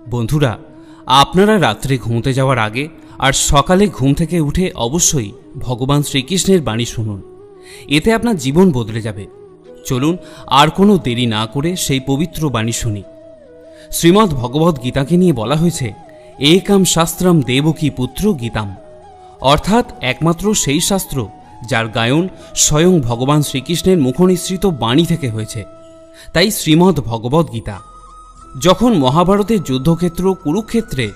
বন্ধুরা, আপনারা রাত্রে ঘুমোতে যাওয়ার আগে আর সকালে ঘুম থেকে উঠে অবশ্যই ভগবান শ্রীকৃষ্ণের বাণী শুনুন। এতে আপনার জীবন বদলে যাবে। চলুন আর কোনো দেরি না করে সেই পবিত্র বাণী শুনি। শ্রীমদ্ ভগবদ্ গীতাকে নিয়ে বলা হয়েছে, একম শাস্ত্রম দেবকী পুত্র গীতাম, অর্থাৎ একমাত্র সেই শাস্ত্র যার গায়ন স্বয়ং ভগবান শ্রীকৃষ্ণের মুখনিসৃত বাণী থেকে হয়েছে, তাই শ্রীমদ্ ভগবদ্ গীতা। যখন মহাভারতের যুদ্ধক্ষেত্র কুরুক্ষেত্রে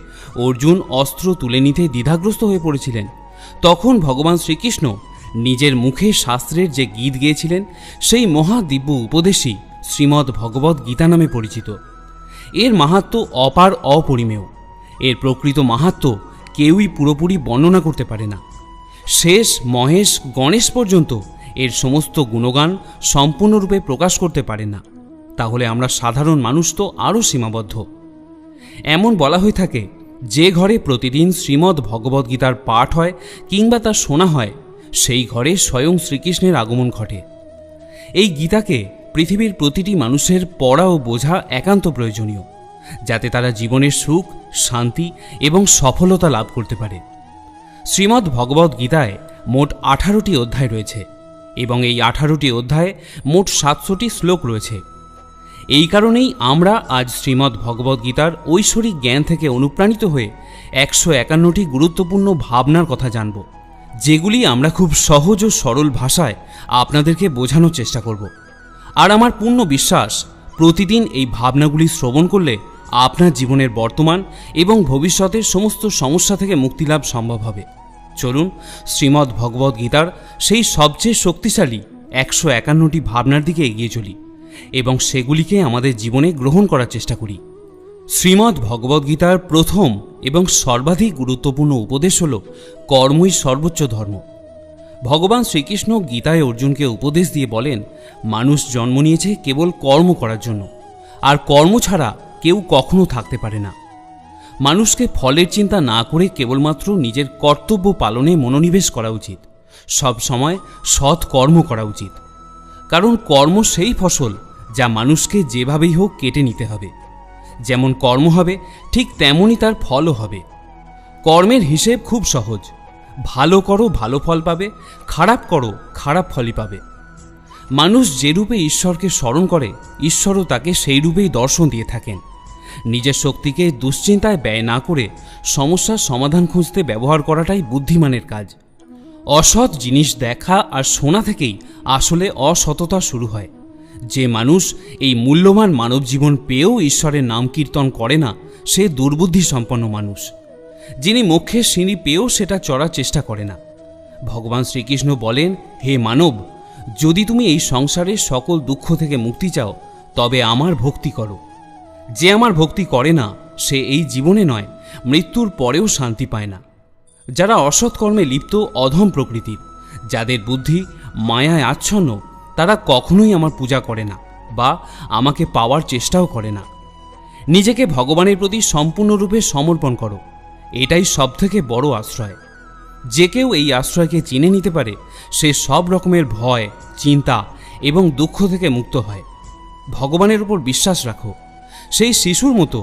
অর্জুন অস্ত্র তুলে নিতে দ্বিধাগ্রস্ত হয়ে পড়েছিলেন, তখন ভগবান শ্রীকৃষ্ণ নিজের মুখে শাস্ত্রের যে গীত গেয়েছিলেন, সেই মহাদিব্য উপদেশই শ্রীমদ্ ভগবদ্ গীতা নামে পরিচিত। এর মাহাত্ম্য অপার, অপরিমেয়। এর প্রকৃত মাহাত্ম্য কেউই পুরোপুরি বর্ণনা করতে পারে না। শেষ, মহেশ, গণেশ পর্যন্ত এর সমস্ত গুণগান সম্পূর্ণরূপে প্রকাশ করতে পারে না। তাহলে আমরা সাধারণ মানুষ তো আরও সীমাবদ্ধ। এমন বলা হয়ে থাকে, যে ঘরে প্রতিদিন শ্রীমদ্ ভগবদ্ গীতার পাঠ হয় কিংবা তা শোনা হয়, সেই ঘরে স্বয়ং শ্রীকৃষ্ণের আগমন ঘটে। এই গীতাকে পৃথিবীর প্রতিটি মানুষের পড়া ও বোঝা একান্ত প্রয়োজনীয়, যাতে তারা জীবনের সুখ, শান্তি এবং সফলতা লাভ করতে পারে। শ্রীমদ্ ভগবদ্ গীতায় মোট 18টি অধ্যায় রয়েছে এবং এই 18টি অধ্যায়ে মোট 700টি শ্লোক রয়েছে। এই কারণেই আমরা আজ শ্রীমদ্ ভগবদ্ গীতার ঐশ্বরিক জ্ঞান থেকে অনুপ্রাণিত হয়ে 151টি গুরুত্বপূর্ণ ভাবনার কথা জানব, যেগুলি আমরা খুব সহজ ও সরল ভাষায় আপনাদেরকে বোঝানোর চেষ্টা করব। আর আমার পূর্ণ বিশ্বাস, প্রতিদিন এই ভাবনাগুলি শ্রবণ করলে আপনার জীবনের বর্তমান এবং ভবিষ্যতের সমস্ত সমস্যা থেকে মুক্তিলাভ সম্ভব হবে। চলুন শ্রীমদ্ ভগবদ্ গীতার সেই সবচেয়ে শক্তিশালী 151টি ভাবনার দিকে এগিয়ে চলি এবং সেগুলিকে আমাদের জীবনে গ্রহণ করার চেষ্টা করি। শ্রীমদ্ ভগবদ্ গীতার প্রথম এবং সর্বাধিক গুরুত্বপূর্ণ উপদেশ হল কর্মই সর্বোচ্চ ধর্ম। ভগবান শ্রীকৃষ্ণ গীতায় অর্জুনকে উপদেশ দিয়ে বলেন, মানুষ জন্ম নিয়েছে কেবল কর্ম করার জন্য, আর কর্ম ছাড়া কেউ কখনো থাকতে পারে না। মানুষকে ফলের চিন্তা না করে কেবলমাত্র নিজের কর্তব্য পালনে মনোনিবেশ করা উচিত। সব সময় সৎ কর্ম করা উচিত, কারণ কর্ম সেই ফসল যা মানুষকে যেভাবেই হোক কেটে নিতে হবে। যেমন কর্ম হবে, ঠিক তেমনই তার ফলও হবে। কর্মের হিসেব খুব সহজ। ভালো করো, ভালো ফল পাবে; খারাপ করো, খারাপ ফলই পাবে। মানুষ যে রূপে ঈশ্বরকে স্মরণ করে, ঈশ্বরও তাকে সেই রূপেই দর্শন দিয়ে থাকেন। নিজের শক্তিকে দুশ্চিন্তায় ব্যয় না করে সমস্যার সমাধান খুঁজতে ব্যবহার করাটাই বুদ্ধিমানের কাজ। অসৎ জিনিস দেখা আর শোনা থেকেই আসলে অসততা শুরু হয়। যে মানুষ এই মূল্যবান মানব জীবন পেয়েও ঈশ্বরের নাম কীর্তন করে না, সে দুর্বুদ্ধি সম্পন্ন মানুষ। যিনি মোক্ষের সিঁড়ি পেয়েও সেটা চড়ার চেষ্টা করে না। ভগবান শ্রীকৃষ্ণ বলেন, হে মানব, যদি তুমি এই সংসারের সকল দুঃখ থেকে মুক্তি চাও, তবে আমার ভক্তি করো। যে আমার ভক্তি করে না, সে এই জীবনে নয়, মৃত্যুর পরেও শান্তি পায় না। যারা অসৎ কর্মে লিপ্ত অধম প্রকৃতির, যাদের বুদ্ধি মায়ায় আচ্ছন্ন, তারা কখনোই আমার পূজা করে না বা আমাকে পাওয়ার চেষ্টাও করে না। নিজেকে ভগবানের প্রতি সম্পূর্ণরূপে সমর্পণ করো, এটাই সবথেকে বড় আশ্রয়। যে কেউ এই আশ্রয়কে চিনে নিতে পারে, সে সব রকমের ভয়, চিন্তা এবং দুঃখ থেকে মুক্ত হয়। ভগবানের উপর বিশ্বাস রাখো, সেই শিশুর মতো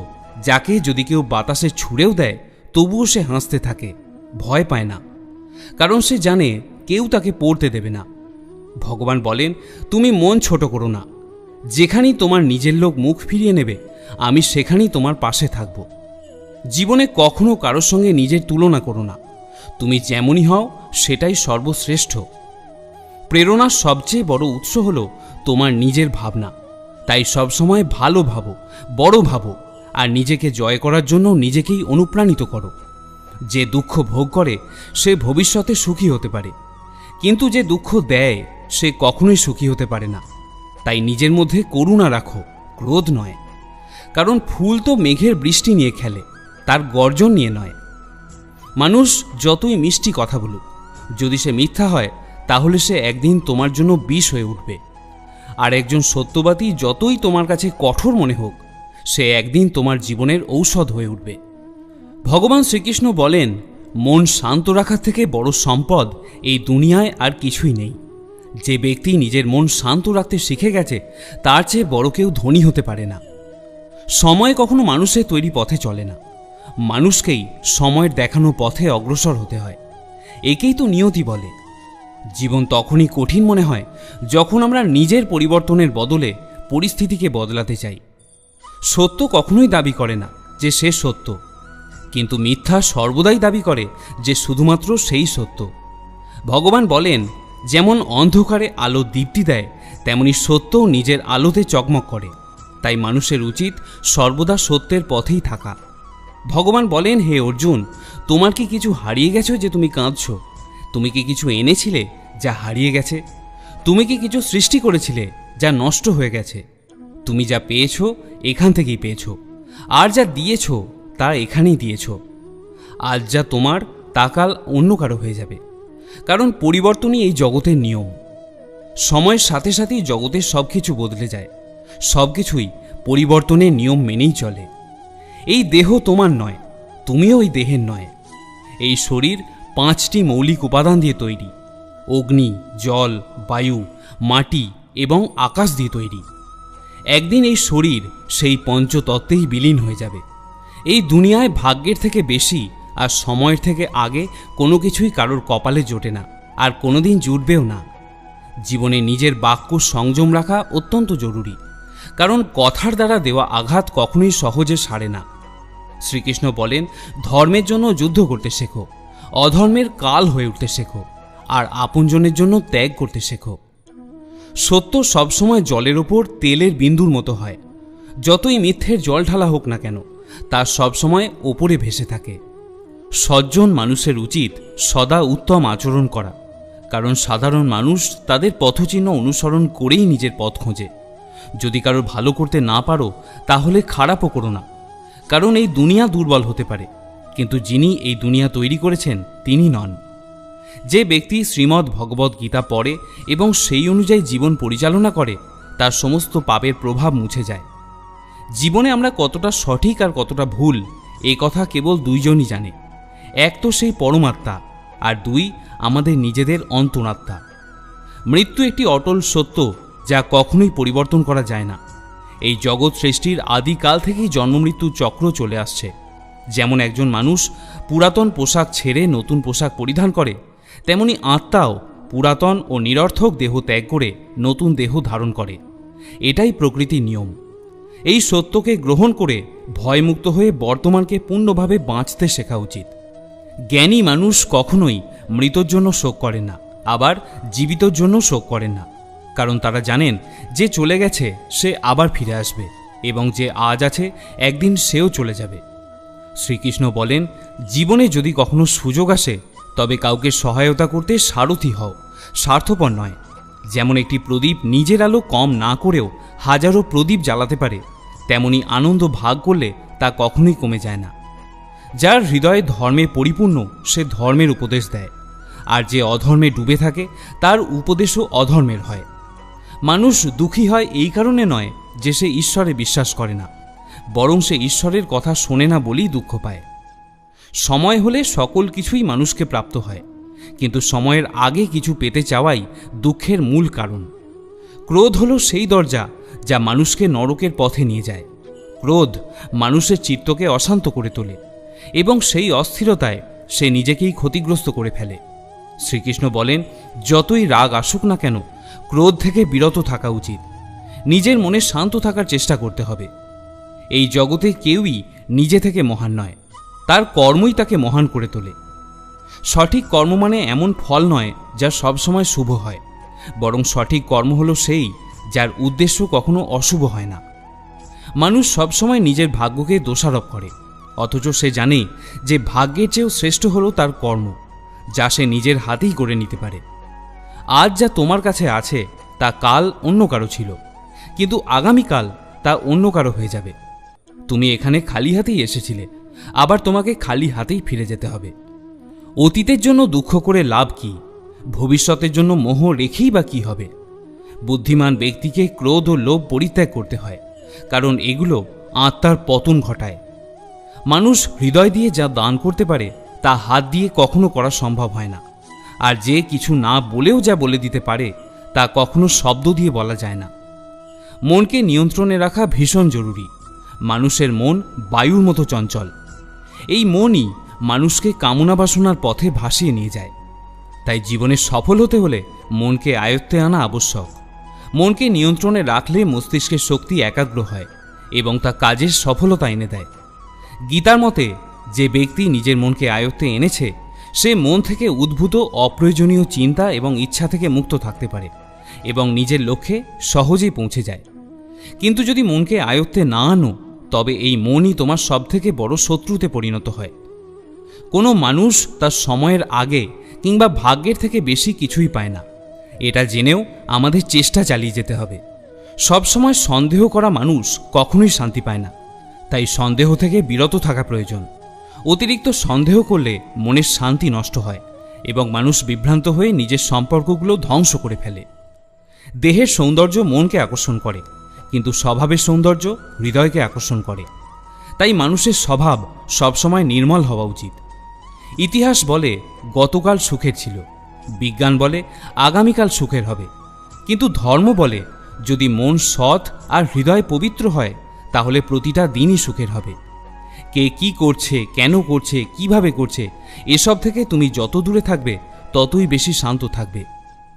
যাকে যদি কেউ বাতাসে ছুঁড়েও দেয়, তবুও সে হাসতে থাকে, ভয় পায় না, কারণ সে জানে কেউ তাকে পড়তে দেবে না। ভগবান বলেন, তুমি মন ছোট করো না। যেখানেই তোমার নিজের লোক মুখ ফিরিয়ে নেবে, আমি সেখানেই তোমার পাশে থাকব। জীবনে কখনো কারোর সঙ্গে নিজের তুলনা করো না। তুমি যেমনই হও সেটাই সর্বশ্রেষ্ঠ। প্রেরণার সবচেয়ে বড় উৎস হলো তোমার নিজের ভাবনা। তাই সবসময় ভালো ভাবো, বড় ভাবো, আর নিজেকে জয় করার জন্য নিজেকেই অনুপ্রাণিত করো। যে দুঃখ ভোগ করে সে ভবিষ্যতে সুখী হতে পারে, কিন্তু যে দুঃখ দেয় সে কখনোই সুখী হতে পারে না। তাই নিজের মধ্যে করুণা রাখো, ক্রোধ নয়। কারণ ফুল তো মেঘের বৃষ্টি নিয়ে খেলে, তার গর্জন নিয়ে নয়। মানুষ যতই মিষ্টি কথা বলুক, যদি সে মিথ্যা হয়, তাহলে সে একদিন তোমার জন্য বিষ হয়ে উঠবে। আর একজন সত্যবাদী যতই তোমার কাছে কঠোর মনে হোক, সে একদিন তোমার জীবনের ঔষধ হয়ে উঠবে। ভগবান শ্রীকৃষ্ণ বলেন, মন শান্ত রাখার থেকে বড় সম্পদ এই দুনিয়ায় আর কিছুই নেই। যে ব্যক্তি নিজের মন শান্ত রাখতে শিখে গেছে, তার চেয়ে বড় কেউ ধনী হতে পারে না। সময় কখনো মানুষের তৈরি পথে চলে না, মানুষকেই সময়ের দেখানো পথে অগ্রসর হতে হয়। একেই তো নিয়তি বলে। জীবন তখনই কঠিন মনে হয় যখন আমরা নিজের পরিবর্তনের বদলে পরিস্থিতিকে বদলাতে চাই। সত্য কখনোই দাবি করে না যে সে সত্য, কিন্তু মিথ্যা সর্বদাই দাবি করে যে শুধুমাত্র সেই সত্য। ভগবান বলেন, যেমন অন্ধকারে আলো দীপ্তি দেয়, তেমনি সত্যও নিজের আলোতে চকমক করে। তাই মানুষের উচিত সর্বদা সত্যের পথেই থাকা। ভগবান বলেন, হে অর্জুন, তোমার কি কিছু হারিয়ে গেছো যে তুমি কাঁদছ? তুমি কি কিছু এনেছিলে যা হারিয়ে গেছে? তুমি কি কিছু সৃষ্টি করেছিলে যা নষ্ট হয়ে গেছে? তুমি যা পেয়েছো এখান থেকেই পেয়েছো, আর যা দিয়েছো তা এখানেই দিয়েছো। আজ যা তোমার তা কাল অন্য কারো হয়ে যাবে, কারণ পরিবর্তনই এই জগতের নিয়ম। সময়ের সাথে সাথেই জগতের সব কিছু বদলে যায়, সব কিছুই পরিবর্তনের নিয়ম মেনেই চলে। এই দেহ তোমার নয়, তুমিও এই দেহের নয়। এই শরীর 5টি মৌলিক উপাদান দিয়ে তৈরি: অগ্নি, জল, বায়ু, মাটি এবং আকাশ দিয়ে তৈরি। একদিন এই শরীর সেই পঞ্চতত্ত্বেই বিলীন হয়ে যাবে। এই দুনিয়ায় ভাগ্যের থেকে বেশি আর সময়ের থেকে আগে কোনো কিছুই কারোর কপালে জোটে না, আর কোনোদিন জুটবেও না। জীবনে নিজের বাক্য সংযম রাখা অত্যন্ত জরুরি, কারণ কথার দ্বারা দেওয়া আঘাত কখনোই সহজে সারে না। শ্রীকৃষ্ণ বলেন, ধর্মের জন্য যুদ্ধ করতে শেখো, অধর্মের কাল হয়ে উঠতে শেখো, আর আপনজনের জন্য ত্যাগ করতে শেখো। সত্য সবসময় জলের ওপর তেলের বিন্দুর মতো হয়। যতই মিথ্যের জল ঢালা হোক না কেন, তা সবসময় ওপরে ভেসে থাকে। সজ্জন মানুষের উচিত সদা উত্তম আচরণ করা, কারণ সাধারণ মানুষ তাদের পথচিহ্ন অনুসরণ করেই নিজের পথ খোঁজে। যদি কারোর ভালো করতে না পারো, তাহলে খারাপও করো না, কারণ এই দুনিয়া দুর্বল হতে পারে, কিন্তু যিনি এই দুনিয়া তৈরি করেছেন তিনি নন। যে ব্যক্তি শ্রীমদ্ ভগবদ্ গীতা পড়ে এবং সেই অনুযায়ী জীবন পরিচালনা করে, তার সমস্ত পাপের প্রভাব মুছে যায়। জীবনে আমরা কতটা সঠিক আর কতটা ভুল, এ কথা কেবল দুইজনই জানে। এক তো সেই পরমাত্মা, আর দুই আমাদের নিজেদের অন্তরাত্মা। মৃত্যু একটি অটল সত্য যা কখনোই পরিবর্তন করা যায় না। এই জগৎ সৃষ্টির আদিকাল থেকেই জন্মমৃত্যু চক্র চলে আসছে। যেমন একজন মানুষ পুরাতন পোশাক ছেড়ে নতুন পোশাক পরিধান করে, তেমনি আত্মাও পুরাতন ও নিরর্থক দেহ ত্যাগ করে নতুন দেহ ধারণ করে। এটাই প্রকৃতির নিয়ম। এই সত্যকে গ্রহণ করে ভয়মুক্ত হয়ে বর্তমানকে পূর্ণভাবে বাঁচতে শেখা উচিত। জ্ঞানী মানুষ কখনোই মৃতর জন্য শোক করেন না, আবার জীবিতর জন্য শোক করেন না, কারণ তারা জানেন যে চলে গেছে সে আবার ফিরে আসবে, এবং যে আজ আছে একদিন সেও চলে যাবে। শ্রীকৃষ্ণ বলেন, জীবনে যদি কখনো সুযোগ আসে, তবে কাউকে সহায়তা করতে সারথি হও, স্বার্থপর নয়। যেমন একটি প্রদীপ নিজের আলো কম না করেও হাজারো প্রদীপ জ্বালাতে পারে, তেমনি আনন্দ ভাগ করলে তা কখনোই কমে যায় না। যার হৃদয়ে ধর্মে পরিপূর্ণ, সে ধর্মের উপদেশ দেয়, আর যে অধর্মে ডুবে থাকে তার উপদেশও অধর্মের হয়। মানুষ দুঃখী হয় এই কারণে নয় যে সে ঈশ্বরে বিশ্বাস করে না, বরং সে ঈশ্বরের কথা শোনে না বলেই দুঃখ পায়। সময় হলে সকল কিছুই মানুষকে প্রাপ্ত হয়, কিন্তু সময়ের আগে কিছু পেতে চাওয়াই দুঃখের মূল কারণ। ক্রোধ হলো সেই দরজা যা মানুষকে নরকের পথে নিয়ে যায়। ক্রোধ মানুষের চিত্তকে অশান্ত করে তোলে, এবং সেই অস্থিরতায় সে নিজেকেই ক্ষতিগ্রস্ত করে ফেলে। শ্রীকৃষ্ণ বলেন, যতই রাগ আসুক না কেন, ক্রোধ থেকে বিরত থাকা উচিত। নিজের মনে শান্ত থাকার চেষ্টা করতে হবে। এই জগতে কেউই নিজে থেকে মহান নয়, তার কর্মই তাকে মহান করে তোলে। সঠিক কর্ম মানে এমন ফল নয় যা সবসময় শুভ হয়, বরং সঠিক কর্ম হলো সেই যার উদ্দেশ্য কখনো অশুভ হয় না। মানুষ সবসময় নিজের ভাগ্যকে দোষারোপ করে, অথচ সে জানে যে ভাগ্যের চেয়েও শ্রেষ্ঠ হলো তার কর্ম, যা সে নিজের হাতেই করে নিতে পারে। আজ যা তোমার কাছে আছে তা কাল অন্য কারো ছিল, কিন্তু আগামীকাল তা অন্য কারো হয়ে যাবে। তুমি এখানে খালি হাতেই এসেছিলে, আবার তোমাকে খালি হাতেই ফিরে যেতে হবে। অতীতের জন্য দুঃখ করে লাভ কি? ভবিষ্যতের জন্য মোহ রেখেই বা কী হবে? বুদ্ধিমান ব্যক্তিকে ক্রোধ ও লোভ পরিত্যাগ করতে হয়, কারণ এগুলো আত্মার পতন ঘটায়। মানুষ হৃদয় দিয়ে যা দান করতে পারে তা হাত দিয়ে কখনো করা সম্ভব হয় না, আর যে কিছু না বলেও যা বলে দিতে পারে তা কখনো শব্দ দিয়ে বলা যায় না। মনকে নিয়ন্ত্রণে রাখা ভীষণ জরুরি। মানুষের মন বায়ুর মতো চঞ্চল। এই মনই মানুষকে কামনা বাসনার পথে ভাসিয়ে নিয়ে যায়। তাই জীবনে সফল হতে হলে মনকে আয়ত্তে আনা আবশ্যক। মনকে নিয়ন্ত্রণে রাখলে মস্তিষ্কের শক্তি একাগ্র হয় এবং তা কাজের সফলতা এনে দেয়। গীতার মতে যে ব্যক্তি নিজের মনকে আয়ত্তে এনেছে সে মন থেকে উদ্ভূত অপ্রয়োজনীয় চিন্তা এবং ইচ্ছা থেকে মুক্ত থাকতে পারে এবং নিজের লক্ষ্যে সহজেই পৌঁছে যায়। কিন্তু যদি মনকে আয়ত্তে না আনো তবে এই মনই তোমার সবথেকে বড় শত্রুতে পরিণত হয়। কোনো মানুষ তার সময়ের আগে কিংবা ভাগ্যের থেকে বেশি কিছুই পায় না। এটা জেনেও আমাদের চেষ্টা চালিয়ে যেতে হবে। সবসময় সন্দেহ করা মানুষ কখনোই শান্তি পায় না। তাই সন্দেহ থেকে বিরত থাকা প্রয়োজন। অতিরিক্ত সন্দেহ করলে মনের শান্তি নষ্ট হয় এবং মানুষ বিভ্রান্ত হয়ে নিজের সম্পর্কগুলো ধ্বংস করে ফেলে। দেহের সৌন্দর্য মনকে আকর্ষণ করে, কিন্তু স্বভাবের সৌন্দর্য হৃদয়কে আকর্ষণ করে। তাই মানুষের স্বভাব সবসময় নির্মল হওয়া উচিত। ইতিহাস বলে গতকাল সুখের ছিল, বিজ্ঞান বলে আগামীকাল সুখের হবে, কিন্তু ধর্ম বলে যদি মন সৎ আর হৃদয় পবিত্র হয় তাহলে প্রতিটা দিনই সুখের হবে। কে কি করছে, কেন করছে, কিভাবে করছে, এসব থেকে তুমি যত দূরে থাকবে ততই বেশি শান্ত থাকবে।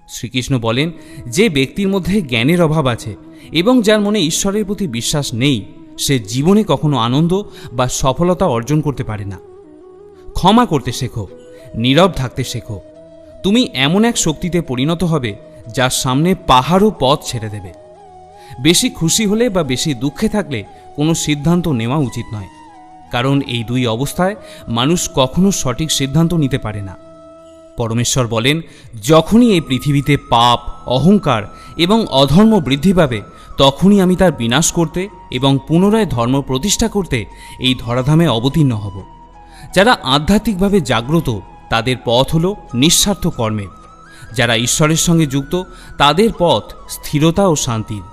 শ্রীকৃষ্ণ বলেন, যে ব্যক্তির মধ্যে জ্ঞানের অভাব আছে এবং যার মনে ঈশ্বরের প্রতি বিশ্বাস নেই সে জীবনে কখনো আনন্দ বা সফলতা অর্জন করতে পারে না। ক্ষমা করতে শেখো, নীরব থাকতে শেখো। তুমি এমন এক শক্তিতে পরিণত হবে যার সামনে পাহাড়ও পথ ছেড়ে দেবে। বেশি খুশি হলে বা বেশি দুঃখে থাকলে কোনো সিদ্ধান্ত নেওয়া উচিত নয়, কারণ এই দুই অবস্থায় মানুষ কখনো সঠিক সিদ্ধান্ত নিতে পারে না। পরমেশ্বর বলেন, যখনই এই পৃথিবীতে পাপ, অহংকার এবং অধর্ম বৃদ্ধি পাবে তখনই আমি তার বিনাশ করতে এবং পুনরায় ধর্ম প্রতিষ্ঠা করতে এই ধরাধামে অবতীর্ণ হব। যারা আধ্যাত্মিকভাবে জাগ্রত তাদের পথ হল নিঃস্বার্থ কর্মের। যারা ঈশ্বরের সঙ্গে যুক্ত তাদের পথ স্থিরতা ও শান্তির।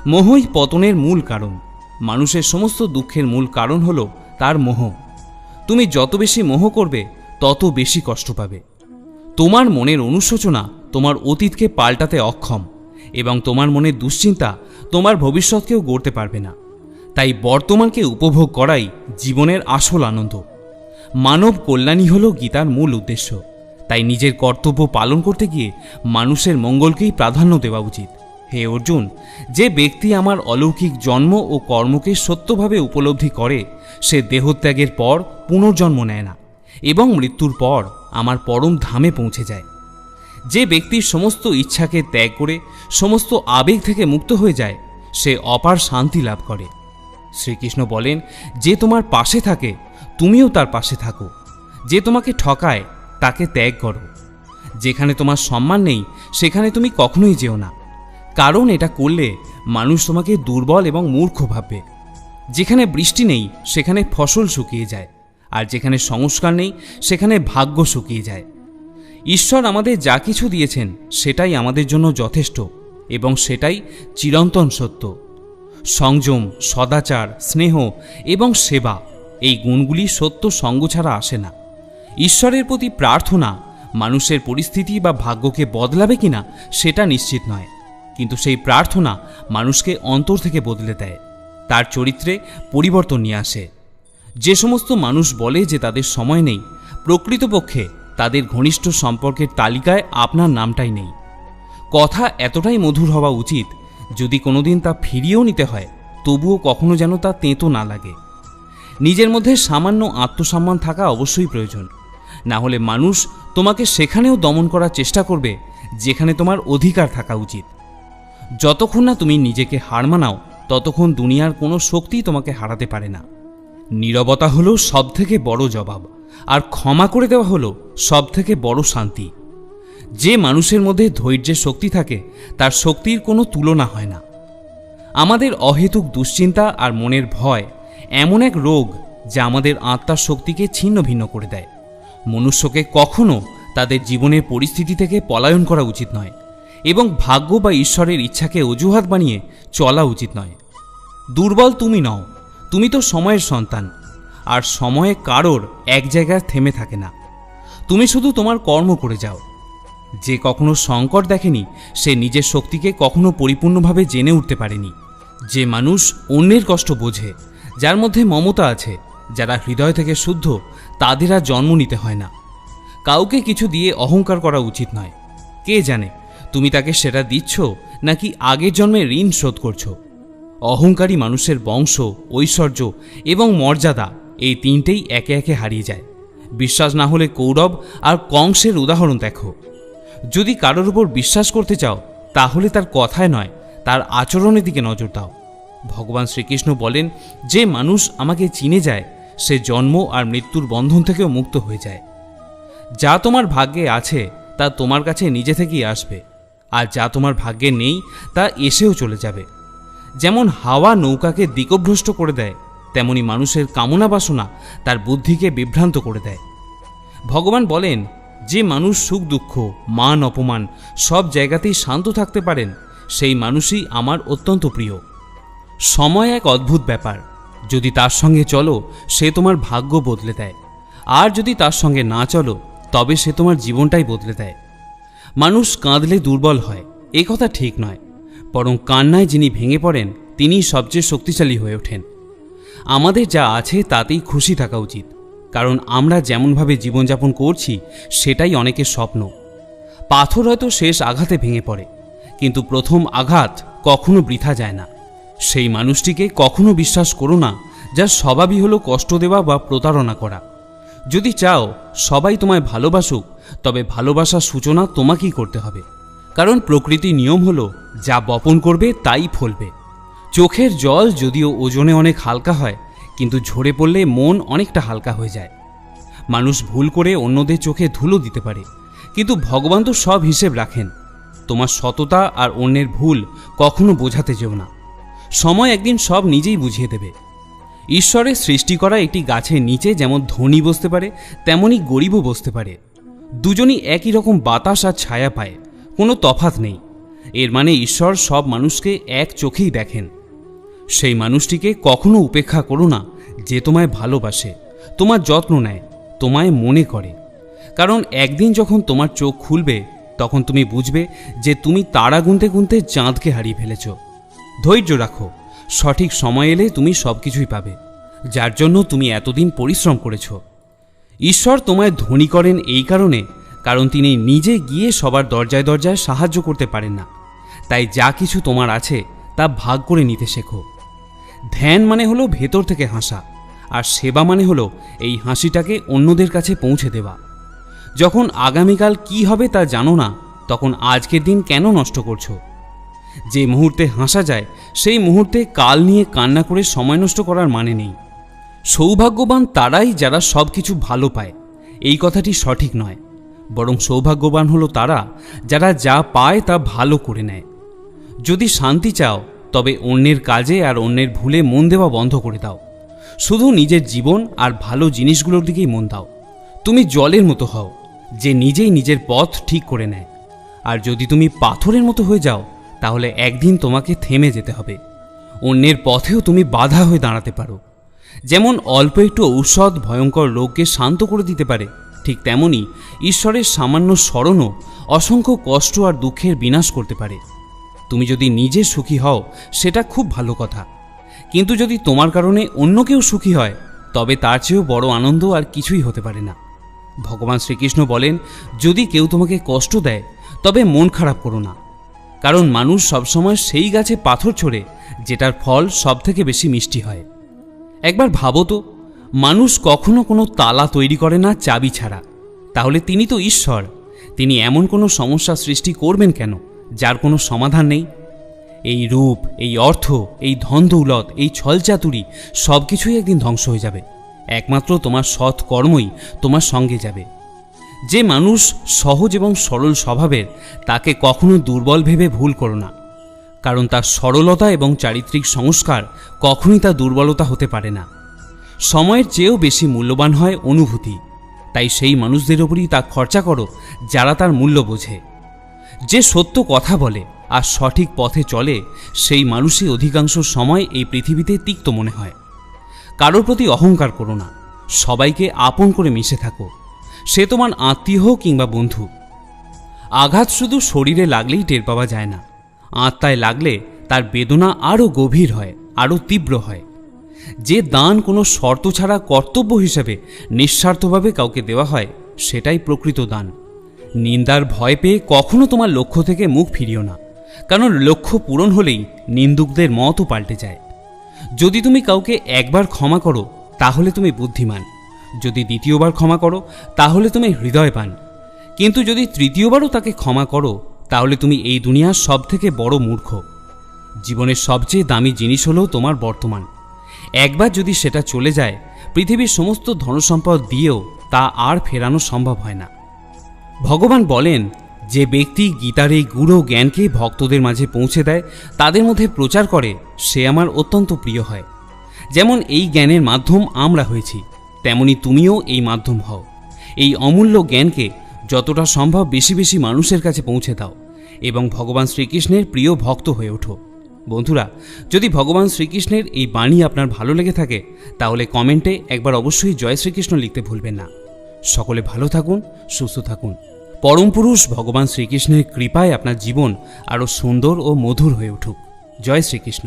মোহই পতনের মূল কারণ। মানুষের সমস্ত দুঃখের মূল কারণ হল তার মোহ। তুমি যত বেশি মোহ করবে তত বেশি কষ্ট পাবে। তোমার মনের অনুশোচনা তোমার অতীতকে পাল্টাতে অক্ষম এবং তোমার মনের দুশ্চিন্তা তোমার ভবিষ্যৎকেও গড়তে পারবে না। তাই বর্তমানকে উপভোগ করাই জীবনের আসল আনন্দ। মানব কল্যাণই হল গীতার মূল উদ্দেশ্য। তাই নিজের কর্তব্য পালন করতে গিয়ে মানুষের মঙ্গলকেই প্রাধান্য দেওয়া উচিত। হে অর্জুন, যে ব্যক্তি আমার অলৌকিক জন্ম ও কর্মকে সত্যভাবে উপলব্ধি করে সে দেহত্যাগের পর পুনর্জন্ম নেয় না এবং মৃত্যুর পর আমার পরম ধামে পৌঁছে যায়। যে ব্যক্তির সমস্ত ইচ্ছাকে ত্যাগ করে সমস্ত আবেগ থেকে মুক্ত হয়ে যায় সে অপার শান্তি লাভ করে। শ্রীকৃষ্ণ বলেন, যে তোমার পাশে থাকে তুমিও তার পাশে থাকো। যে তোমাকে ঠকায় তাকে ত্যাগ করো। যেখানে তোমার সম্মান নেই সেখানে তুমি কখনোই যেও না, কারণ এটা করলে মানুষ তোমাকে দুর্বল এবং মূর্খ ভাববে। যেখানে বৃষ্টি নেই সেখানে ফসল শুকিয়ে যায়, আর যেখানে সংস্কার নেই সেখানে ভাগ্য শুকিয়ে যায়। ঈশ্বর আমাদের যা কিছু দিয়েছেন সেটাই আমাদের জন্য যথেষ্ট এবং সেটাই চিরন্তন সত্য। সংযম, সদাচার, স্নেহ এবং সেবা এই গুণগুলি সত্য সঙ্গ ছাড়া আসে না। ঈশ্বরের প্রতি প্রার্থনা মানুষের পরিস্থিতি বা ভাগ্যকে বদলাবে কিনা সেটা নিশ্চিত নয়, কিন্তু সেই প্রার্থনা মানুষকে অন্তর থেকে বদলে দেয়, তার চরিত্রে পরিবর্তন নিয়ে আসে। যে সমস্ত মানুষ বলে যে তাদের সময় নেই, প্রকৃতপক্ষে তাদের ঘনিষ্ঠ সম্পর্কের তালিকায় আপনার নামটাই নেই। কথা এতটাই মধুর হওয়া উচিত যদি কোনোদিন তা ফিরিয়েও নিতে হয় তবুও কখনো যেন তা তেঁতো না লাগে। নিজের মধ্যে সামান্য আত্মসম্মান থাকা অবশ্যই প্রয়োজন, না হলে মানুষ তোমাকে সেখানেও দমন করার চেষ্টা করবে যেখানে তোমার অধিকার থাকা উচিত। যতক্ষণ না তুমি নিজেকে হার মানাও ততক্ষণ দুনিয়ার কোনো শক্তি তোমাকে হারাতে পারে না। নীরবতা হলো সবথেকে বড় জবাব, আর ক্ষমা করে দেওয়া হলো সবথেকে বড় শান্তি। যে মানুষের মধ্যে ধৈর্যের শক্তি থাকে তার শক্তির কোনো তুলনা হয় না। আমাদের অহেতুক দুশ্চিন্তা আর মনের ভয় এমন এক রোগ যা আমাদের আত্মার শক্তিকে ছিন্ন ভিন্ন করে দেয়। মনুষ্যকে কখনো তাদের জীবনের পরিস্থিতি থেকে পলায়ন করা উচিত নয় এবং ভাগ্য বা ঈশ্বরের ইচ্ছাকে অজুহাত বানিয়ে চলা উচিত নয়। দুর্বল তুমি নও, তুমি তো সময়ের সন্তান, আর সময়ে কারোর এক জায়গায় থেমে থাকে না। তুমি শুধু তোমার কর্ম করে যাও। যে কখনো সংকট দেখেনি সে নিজের শক্তিকে কখনো পরিপূর্ণভাবে জেনে উঠতে পারেনি। যে মানুষ অন্যের কষ্ট বোঝে, যার মধ্যে মমতা আছে, যারা হৃদয় থেকে শুদ্ধ, তাদের আর জন্ম নিতে হয় না। কাউকে কিছু দিয়ে অহংকার করা উচিত নয়। কে জানে তুমি তাকে সেটা দিচ্ছ নাকি আগের জন্মে ঋণ শোধ করছো। অহংকারী মানুষের বংশ, ঐশ্বর্য এবং মর্যাদা এই তিনটেই একে একে হারিয়ে যায়। বিশ্বাস না হলে কৌরব আর কংসের উদাহরণ দেখো। যদি কারোর উপর বিশ্বাস করতে চাও তাহলে তার কথায় নয়, তার আচরণের দিকে নজর দাও। ভগবান শ্রীকৃষ্ণ বলেন, যে মানুষ আমাকে চিনে যায় সে জন্ম আর মৃত্যুর বন্ধন থেকেও মুক্ত হয়ে যায়। যা তোমার ভাগ্যে আছে তা তোমার কাছে নিজে থেকেই আসবে, আর যা তোমার ভাগ্যে নেই তা এসেও চলে যাবে। যেমন হাওয়া নৌকাকে দিকভ্রষ্ট করে দেয়, তেমনি মানুষের কামনা বাসনা তার বুদ্ধিকে বিভ্রান্ত করে দেয়। ভগবান বলেন, যে মানুষ সুখ দুঃখ, মান অপমান সব জায়গাতেই শান্ত থাকতে পারেন সেই মানুষই আমার অত্যন্ত প্রিয়। সময় এক অদ্ভুত ব্যাপার। যদি তার সঙ্গে চলো সে তোমার ভাগ্য বদলে দেয়, আর যদি তার সঙ্গে না চলো তবে সে তোমার জীবনটাই বদলে দেয়। মানুষ কাঁদলে দুর্বল হয় এ কথা ঠিক নয়, বরং কান্নায় যিনি ভেঙে পড়েন তিনিই সবচেয়ে শক্তিশালী হয়ে ওঠেন। আমাদের যা আছে তাতেই খুশি থাকা উচিত, কারণ আমরা যেমনভাবে জীবনযাপন করছি সেটাই অনেকের স্বপ্ন। পাথর হয়তো শেষ আঘাতে ভেঙে পড়ে, কিন্তু প্রথম আঘাত কখনো বৃথা যায় না। সেই মানুষটিকে কখনো বিশ্বাস করো না যার স্বভাবই হলো কষ্ট দেওয়া বা প্রতারণা করা। যদি চাও সবাই তোমায় ভালোবাসুক, তবে ভালোবাসার সূচনা তোমাকেই করতে হবে, কারণ প্রকৃতির নিয়ম হলো যা বপন করবে তাই ফলবে। চোখের জল যদিও ওজনে অনেক হালকা হয়, কিন্তু ঝরে পড়লে মন অনেকটা হালকা হয়ে যায়। মানুষ ভুল করে অন্যদের চোখে ধুলো দিতে পারে, কিন্তু ভগবান তো সব হিসেব রাখেন। তোমার সততা আর অন্যের ভুল কখনো বোঝাতে যেও না, সময় একদিন সব নিজেই বুঝিয়ে দেবে। ঈশ্বরের সৃষ্টি করা একটি গাছের নিচে যেমন ধনী বসতে পারে তেমনি গরিবও বসতে পারে। দুজনই একই রকম বাতাস আর ছায়া পায়, কোনো তফাৎ নেই। এর মানে ঈশ্বর সব মানুষকে এক চোখেই দেখেন। সেই মানুষটিকে কখনো উপেক্ষা করো না যে তোমায় ভালোবাসে, তোমার যত্ন নেয়, তোমায় মনে করে। কারণ একদিন যখন তোমার চোখ খুলবে তখন তুমি বুঝবে যে তুমি তারা গুনতে গুনতে চাঁদকে হারিয়ে ফেলেছ। ধৈর্য রাখো, সঠিক সময় এলে তুমি সব কিছুই পাবে, যার জন্য তুমি এতদিন পরিশ্রম করেছ। ঈশ্বর তোমায় ধনী করেন এই কারণ তিনি নিজে গিয়ে সবার দরজায় দরজায় সাহায্য করতে পারেন না। তাই যা কিছু তোমার আছে তা ভাগ করে নিতে শেখো। ধ্যান মানে হলো ভেতর থেকে হাসা, আর সেবা মানে হলো এই হাসিটাকে অন্যদের কাছে পৌঁছে দেওয়া। যখন আগামীকাল কি হবে তা জানো না, তখন আজকের দিন কেন নষ্ট করছো? যে মুহূর্তে হাসা যায় সেই মুহূর্তে কাল নিয়ে কান্না করে সময় নষ্ট করার মানে নেই। সৌভাগ্যবান তারাই যারা সব কিছু ভালো পায়, এই কথাটি সঠিক নয়, বরং সৌভাগ্যবান হলো তারা যারা যা পায় তা ভালো করে নেয়। যদি শান্তি চাও তবে অন্যের কাজে আর অন্যের ভুলে মন দেওয়া বন্ধ করে দাও। শুধু নিজের জীবন আর ভালো জিনিসগুলোর দিকেই মন দাও। তুমি জলের মতো হও যে নিজেই নিজের পথ ঠিক করে নেয়। আর যদি তুমি পাথরের মতো হয়ে যাও তাহলে একদিন তোমাকে থেমে যেতে হবে। অন্যের পথেও তুমি বাধা হয়ে দাঁড়াতে পারো। যেমন অল্প একটু ঔষধ ভয়ঙ্কর রোগকে শান্ত করে দিতে পারে, ঠিক তেমনি ঈশ্বরের সামান্য স্মরণও অসংখ্য কষ্ট আর দুঃখের বিনাশ করতে পারে। তুমি যদি নিজে সুখী হও সেটা খুব ভালো কথা, কিন্তু যদি তোমার কারণে অন্য কেউ সুখী হয় তবে তার চেয়েও বড় আনন্দ আর কিছুই হতে পারে না। ভগবান শ্রীকৃষ্ণ বলেন, যদি কেউ তোমাকে কষ্ট দেয় তবে মন খারাপ করো না, কারণ মানুষ সবসময় সেই গাছে পাথর ছোড়ে যেটার ফল সব থেকে বেশি মিষ্টি হয়। একবার ভাবো তো, মানুষ কখনো কোনো তালা তৈরি করে না চাবি ছাড়া, তাহলে তিনি তো ঈশ্বর। তিনি এমন কোনো সমস্যা সৃষ্টি করবেন কেন যার কোনো সমাধান নেই? এই রূপ, এই অর্থ, এই ধন দৌলত, এই ছলচাতুরি সব কিছুই একদিন ধ্বংস হয়ে যাবে। একমাত্র তোমার সৎ কর্মই তোমার সঙ্গে যাবে। যে মানুষ সহজ এবং সরল স্বভাবের তাকে কখনো দুর্বল ভেবে ভুল করো না, কারণ তার সরলতা এবং চারিত্রিক সংস্কার কখনোই তা দুর্বলতা হতে পারে না। সময়ের চেয়েও বেশি মূল্যবান হয় অনুভূতি, তাই সেই মানুষদের ওপরই তা খরচা করো যারা তার মূল্য বোঝে। যে সত্য কথা বলে আর সঠিক পথে চলে সেই মানুষই অধিকাংশ সময় এই পৃথিবীতে তিক্ত মনে হয়। কারোর প্রতি অহংকার করো না, সবাইকে আপন করে মিশে থাকো, সে তোমার আত্মীয় হোক কিংবা বন্ধু। আঘাত শুধু শরীরে লাগলেই টের পাওয়া যায় না, আত্মায় লাগলে তার বেদনা আরও গভীর হয়, আরও তীব্র হয়। যে দান কোনো শর্ত ছাড়া কর্তব্য হিসেবে নিঃস্বার্থভাবে কাউকে দেওয়া হয়, সেটাই প্রকৃত দান। নিন্দার ভয় পেয়ে কখনো তোমার লক্ষ্য থেকে মুখ ফিরিও না, কারণ লক্ষ্য পূরণ হলেই নিন্দুকদের মতও পাল্টে যায়। যদি তুমি কাউকে একবার ক্ষমা করো তাহলে তুমি বুদ্ধিমান, যদি দ্বিতীয়বার ক্ষমা করো তাহলে তুমি হৃদয়বান, কিন্তু যদি তৃতীয়বারও তাকে ক্ষমা করো তাহলে তুমি এই দুনিয়ার সবথেকে বড় মূর্খ। জীবনের সবচেয়ে দামি জিনিস হলো তোমার বর্তমান। একবার যদি সেটা চলে যায়, পৃথিবীর সমস্ত ধনসম্পদ দিয়েও তা আর ফেরানো সম্ভব হয় না। ভগবান বলেন, যে ব্যক্তি গীতার এই গূঢ় জ্ঞানকে ভক্তদের মাঝে পৌঁছে দেয়, তাদের মধ্যে প্রচার করে, সে আমার অত্যন্ত প্রিয় হয়। যেমন এই জ্ঞানের মাধ্যম আমরা হয়েছি, তেমনি তুমিও এই মাধ্যম হও। এই অমূল্য জ্ঞানকে যতটা সম্ভব বেশি বেশি মানুষের কাছে পৌঁছে দাও এবং ভগবান শ্রীকৃষ্ণের প্রিয় ভক্ত হয়ে ওঠো। বন্ধুরা, যদি ভগবান শ্রীকৃষ্ণের এই বাণী আপনার ভালো লেগে থাকে তাহলে কমেন্টে একবার অবশ্যই জয় শ্রীকৃষ্ণ লিখতে ভুলবেন না। সকলে ভালো থাকুন, সুস্থ থাকুন। পরম পুরুষ ভগবান শ্রীকৃষ্ণের কৃপায় আপনার জীবন আরও সুন্দর ও মধুর হয়ে উঠুক। জয় শ্রীকৃষ্ণ।